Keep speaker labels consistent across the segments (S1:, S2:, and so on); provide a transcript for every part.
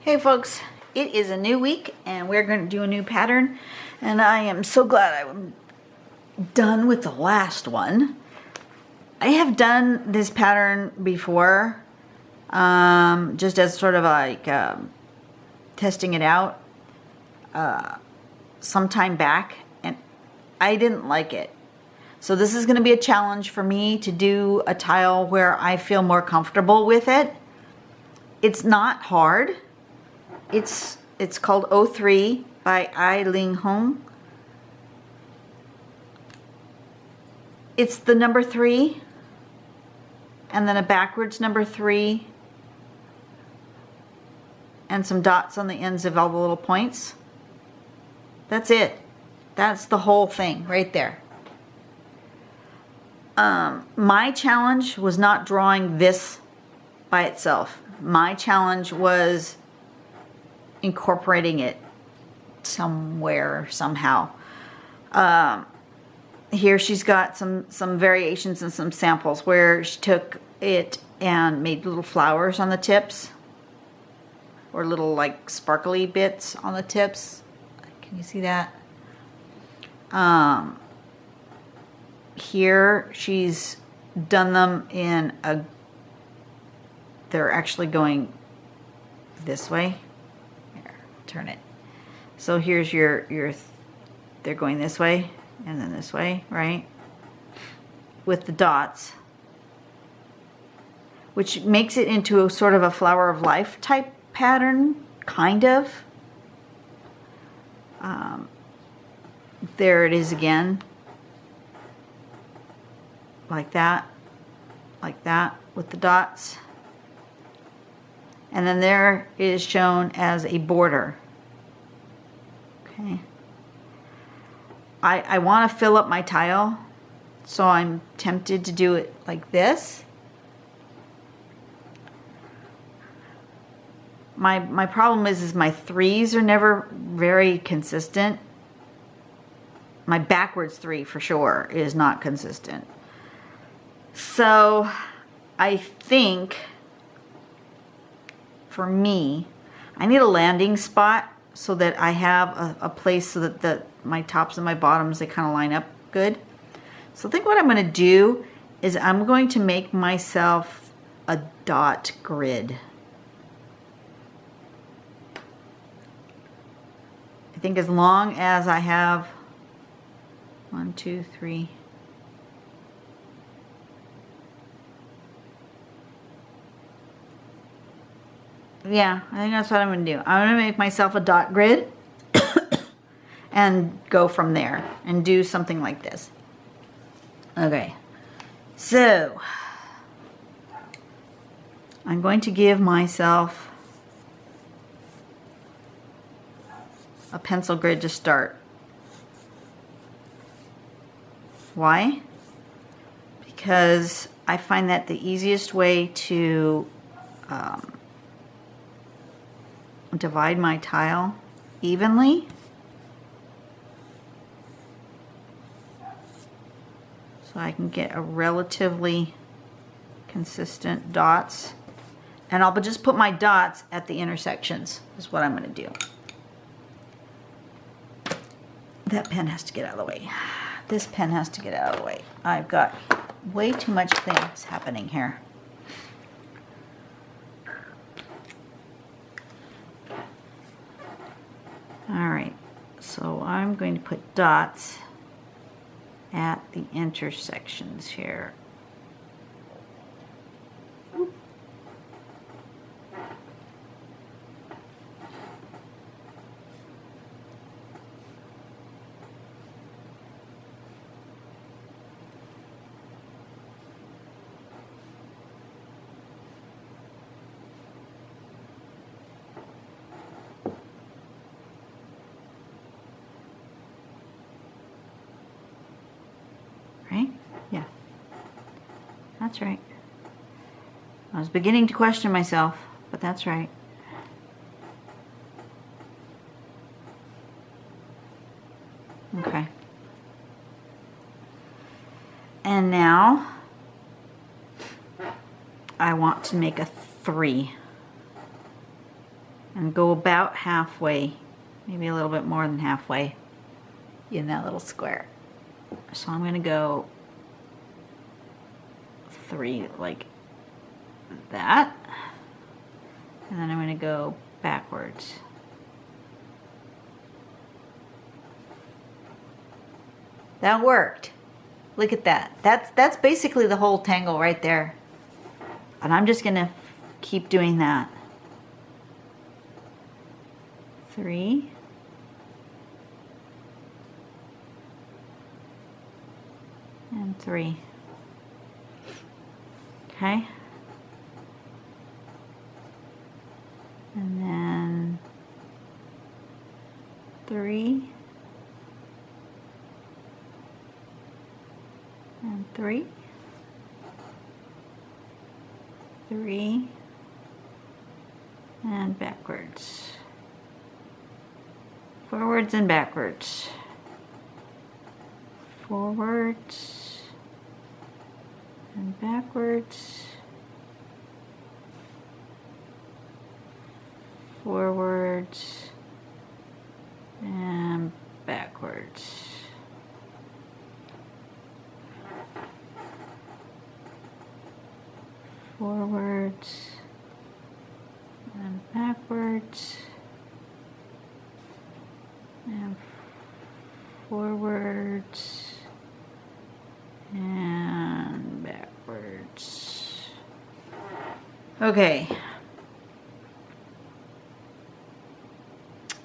S1: Hey folks, it is a new week and we're going to do a new pattern, and I am so glad I'm done with the last one. I have done this pattern before, just as sort of like testing it out some time back, and I didn't like it. So this is going to be a challenge for me to do a tile where I feel more comfortable with it. It's not hard. It's called O3 by Ai Ling Hong. It's the number 3 and then a backwards number 3 and some dots on the ends of all the little points. That's it. That's the whole thing right there. My challenge was not drawing this by itself. My challenge was incorporating it somewhere, somehow. Here she's got some variations and some samples where she took it and made little flowers on the tips, or little like sparkly bits on the tips. Can you see that? Here she's done them in a, they're actually going this way. Here, turn it. So here's your they're going this way and then this way, right? With the dots, which makes it into a sort of a flower of life type pattern, kind of. There it is again. Like that, with the dots. And then there is shown as a border. Okay. I want to fill up my tile, so I'm tempted to do it like this. My problem is my 3s are never very consistent. My backwards 3 for sure is not consistent. So I think for me, I need a landing spot so that I have a place so that my tops and my bottoms, they kind of line up good. So I think what I'm going to do is I'm going to make myself a dot grid. I think as long as I have 1, 2, 3. Yeah, I think that's what I'm going to do. I'm going to make myself a dot grid and go from there and do something like this. Okay, so I'm going to give myself a pencil grid to start. Why? Because I find that the easiest way to divide my tile evenly so I can get a relatively consistent dots, and I'll just put my dots at the intersections is what I'm going to do. That pen has to get out of the way. This pen has to get out of the way. I've got way too much things happening here. Alright, so I'm going to put dots at the intersections here. Right? Yeah. That's right. I was beginning to question myself, but that's right. Okay. And now I want to make a 3. and go about halfway, maybe a little bit more than halfway in that little square. So I'm gonna go 3 like that, and then I'm gonna go backwards. That worked. Look at that. That's basically the whole tangle right there. And I'm just gonna keep doing that. 3. And 3. Okay. And then 3. And 3. 3. And backwards. Forwards and backwards. Forwards and backwards. Forwards and backwards. Forwards and backwards. And forwards and backwards. Okay.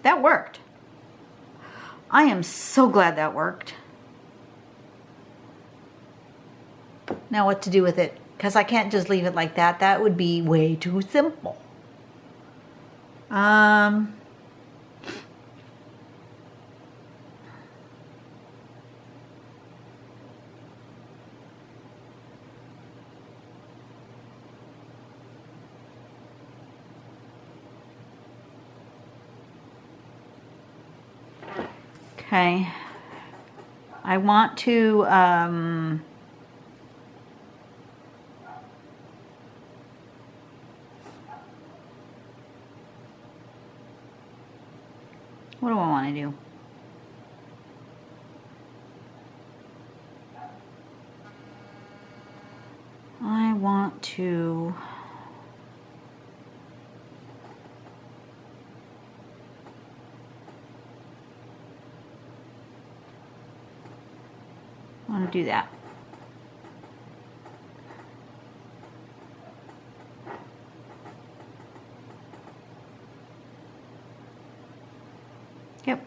S1: That worked. I am so glad that worked. Now what to do with it? Because I can't just leave it like that. That would be way too simple. Okay. I want to, what do I want to do? I want to do that. Yep.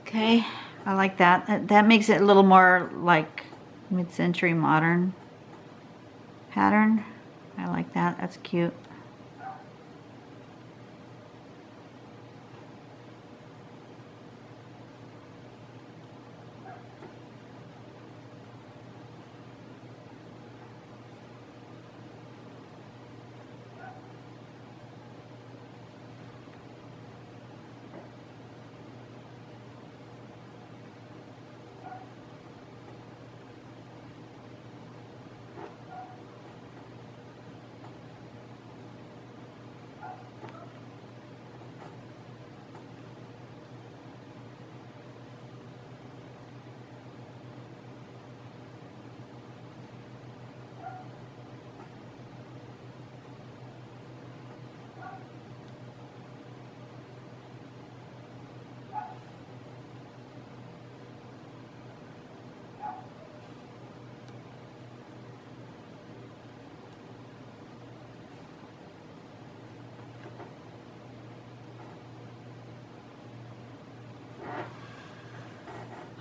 S1: Okay, I like that. That makes it a little more like mid-century modern pattern. I like that. That's cute.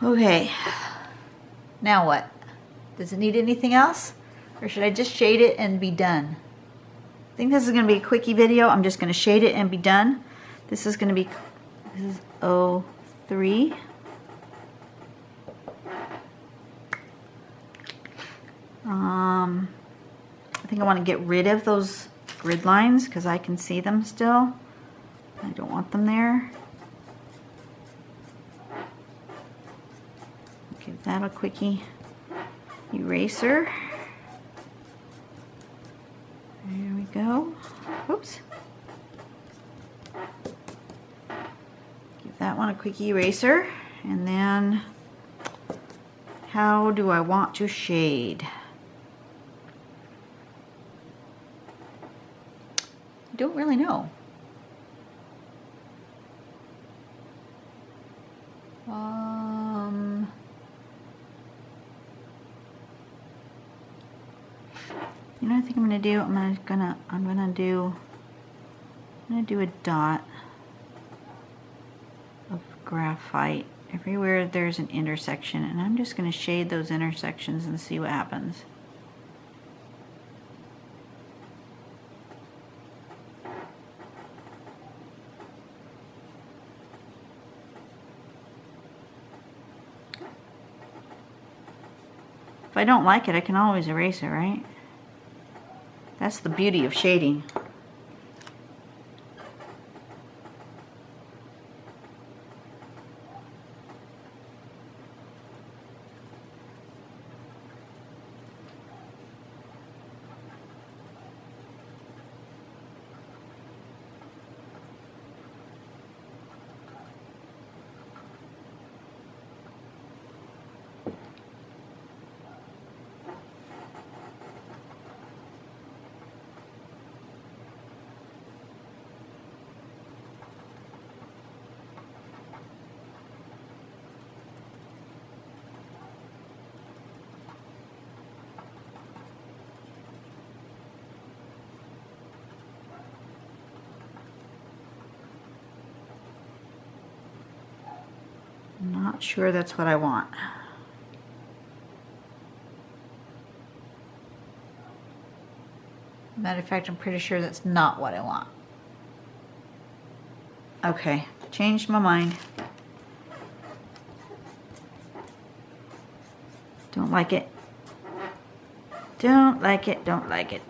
S1: Okay, Now what? Does it need anything else? Or should I just shade it and be done? I think this is going to be a quickie video. I'm just going to shade it and be done. This is going to be, this is 03. I think I want to get rid of those grid lines because I can see them still. I don't want them there. Give that a quickie eraser. There we go. Oops. Give that one a quickie eraser. And then, how do I want to shade? I don't really know. You know what I think I'm gonna do? I'm gonna do a dot of graphite everywhere there's an intersection, and I'm just gonna shade those intersections and see what happens. If I don't like it, I can always erase it, right? That's the beauty of shading. I'm not sure that's what I want. Matter of fact, I'm pretty sure that's not what I want. Okay, changed my mind. Don't like it. Don't like it, don't like it.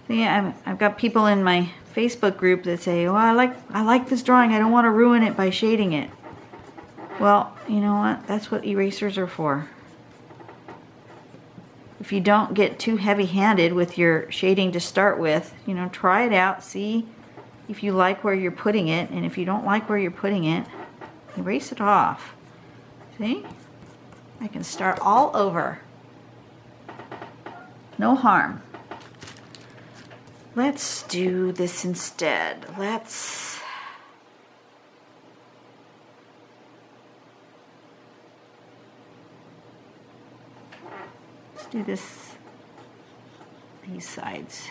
S1: So yeah, I've got people in my Facebook group that say, oh, I like this drawing, I don't want to ruin it by shading it. Well, you know what? That's what erasers are for. If you don't get too heavy-handed with your shading to start with, you know, try it out, see if you like where you're putting it, and if you don't like where you're putting it, erase it off. See? I can start all over. No harm. Let's do this instead. Let's do these sides.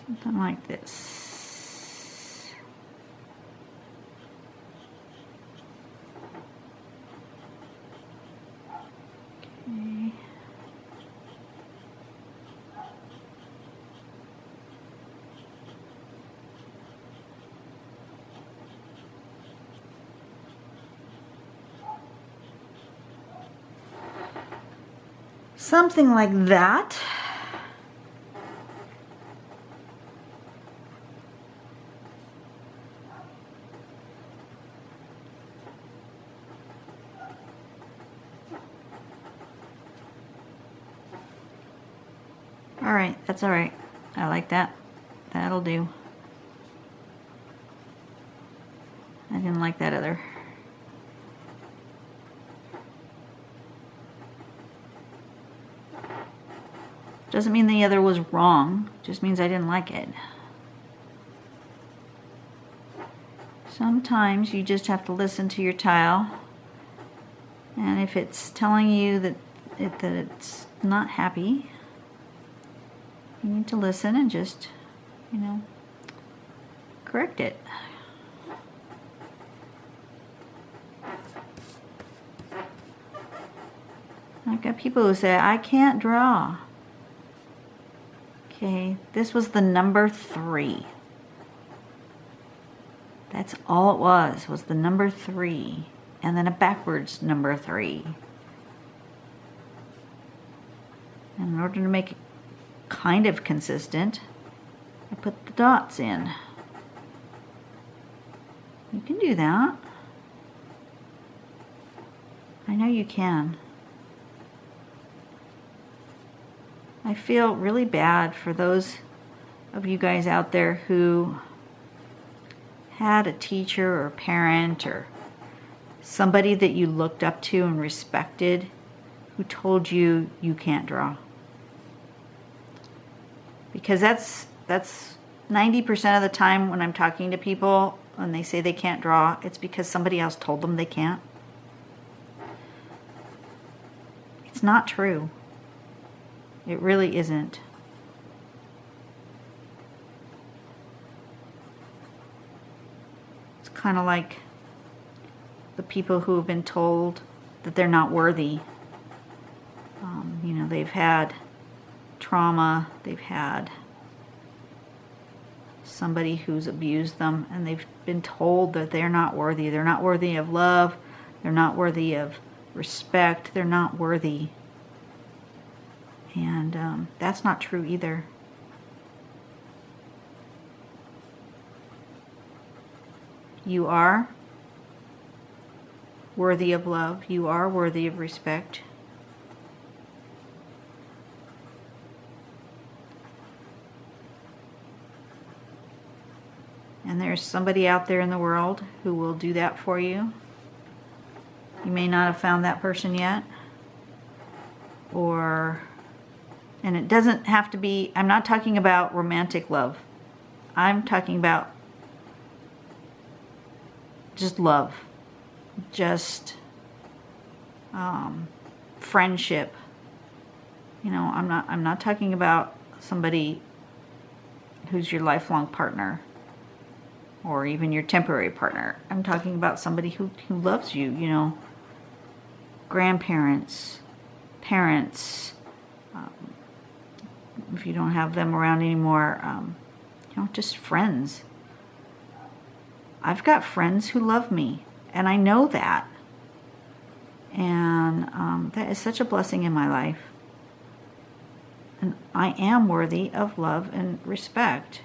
S1: Something like this. Okay. Something like that. Alright, that's alright. I like that. That'll do. I didn't like that other. Doesn't mean the other was wrong. Just means I didn't like it. Sometimes you just have to listen to your child. And if it's telling you that it's not happy, you need to listen and just, correct it. I've got people who say, I can't draw. Okay, this was the number 3. That's all it was the number 3. And then a backwards number 3. And in order to make it kind of consistent, I put the dots in. You can do that. I know you can. I feel really bad for those of you guys out there who had a teacher or a parent or somebody that you looked up to and respected who told you you can't draw. Because that's 90% of the time when I'm talking to people and they say they can't draw, it's because somebody else told them they can't. It's not true. It really isn't. It's kind of like the people who have been told that they're not worthy. They've had trauma, they've had somebody who's abused them, and they've been told that they're not worthy. They're not worthy of love. They're not worthy of respect. They're not worthy. And that's not true either. You are worthy of love. You are worthy of respect. And there's somebody out there in the world who will do that for you. You may not have found that person yet. And it doesn't have to be, I'm not talking about romantic love. I'm talking about just love. Just friendship. I'm not talking about somebody who's your lifelong partner or even your temporary partner. I'm talking about somebody who loves you, grandparents, parents, if you don't have them around anymore, just friends. I've got friends who love me, and I know that. And that is such a blessing in my life. And I am worthy of love and respect.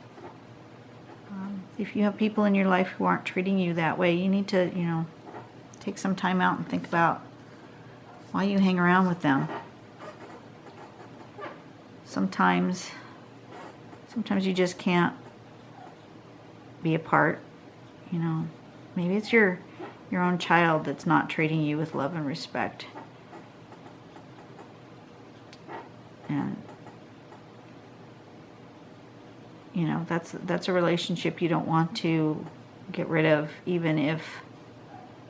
S1: If you have people in your life who aren't treating you that way, you need to, take some time out and think about why you hang around with them. Sometimes you just can't be apart. Maybe it's your own child that's not treating you with love and respect. And that's a relationship you don't want to get rid of, even if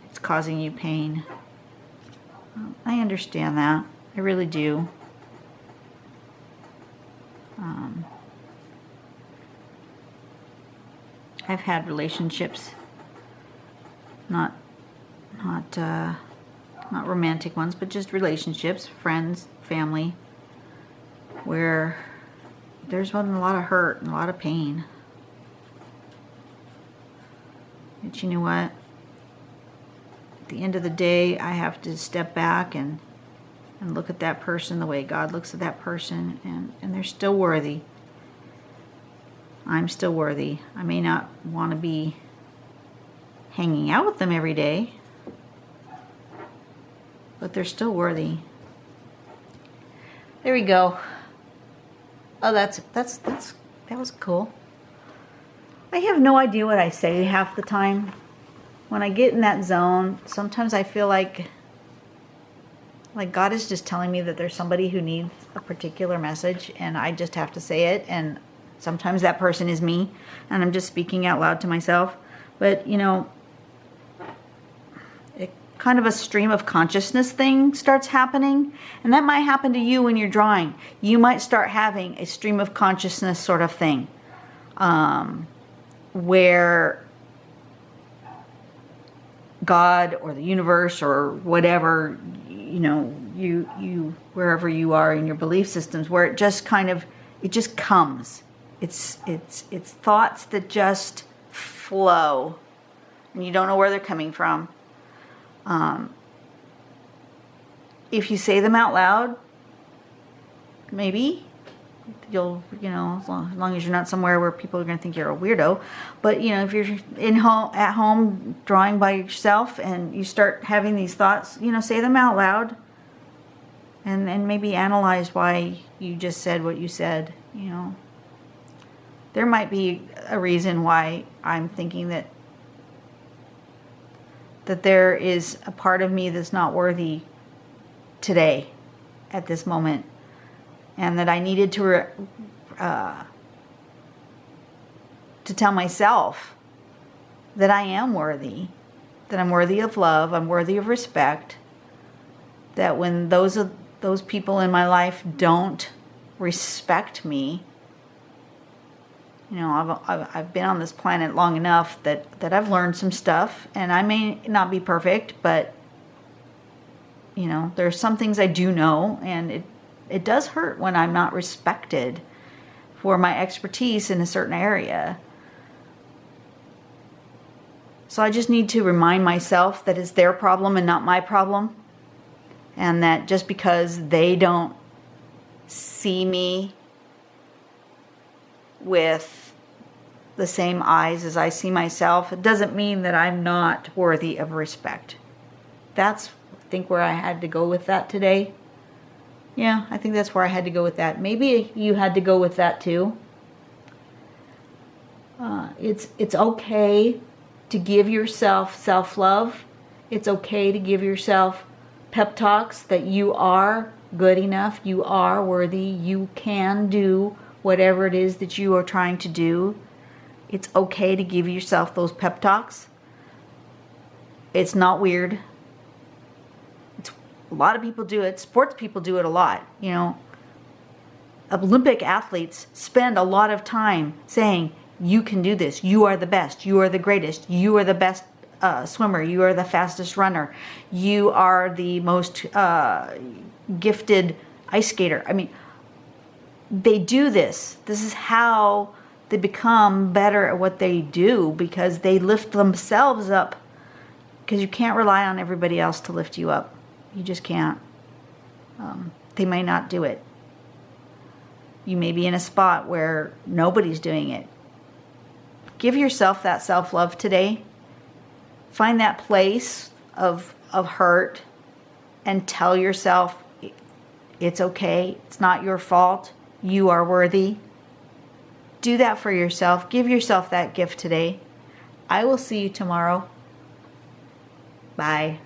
S1: it's causing you pain. I understand that. I really do. I've had relationships, not romantic ones, but just relationships, friends, family, where there's been a lot of hurt and a lot of pain. But you know what? At the end of the day, I have to step back and look at that person the way God looks at that person, and they're still worthy. I'm still worthy. I may not want to be hanging out with them every day, but they're still worthy. There we go. Oh, that was cool. I have no idea what I say half the time. When I get in that zone, sometimes I feel like Like God is just telling me that there's somebody who needs a particular message and I just have to say it. And sometimes that person is me and I'm just speaking out loud to myself. But, you know, it kind of a stream of consciousness thing starts happening. And that might happen to you when you're drawing. You might start having a stream of consciousness sort of thing. Where God or the universe or whatever, you know, you wherever you are in your belief systems, where it just kind of, it just comes. It's thoughts that just flow and you don't know where they're coming from. If you say them out loud, maybe you'll, you know, as long as you're not somewhere where people are going to think you're a weirdo. But, you know, if you're at home drawing by yourself and you start having these thoughts, you know, say them out loud and maybe analyze why you just said what you said. You know, there might be a reason why I'm thinking that there is a part of me that's not worthy today at this moment. And that I needed to tell myself that I am worthy, that I'm worthy of love, I'm worthy of respect. That when those people in my life don't respect me, you know, I've been on this planet long enough that I've learned some stuff, and I may not be perfect, but you know, there's some things I do know, and it does hurt when I'm not respected for my expertise in a certain area. So I just need to remind myself that it's their problem and not my problem. And that just because they don't see me with the same eyes as I see myself, it doesn't mean that I'm not worthy of respect. That's, I think, where I had to go with that today. Yeah, I think that's where I had to go with that. Maybe you had to go with that too. It's okay to give yourself self-love. It's okay to give yourself pep talks that you are good enough, you are worthy, you can do whatever it is that you are trying to do. It's okay to give yourself those pep talks. It's not weird. A lot of people do it. Sports people do it a lot. You know, Olympic athletes spend a lot of time saying, you can do this. You are the best. You are the greatest. You are the best swimmer. You are the fastest runner. You are the most gifted ice skater. I mean, they do this. This is how they become better at what they do, because they lift themselves up, because you can't rely on everybody else to lift you up. You just can't. They may not do it. You may be in a spot where nobody's doing it. Give yourself that self-love today. Find that place of hurt and tell yourself it's okay. It's not your fault. You are worthy. Do that for yourself. Give yourself that gift today. I will see you tomorrow. Bye.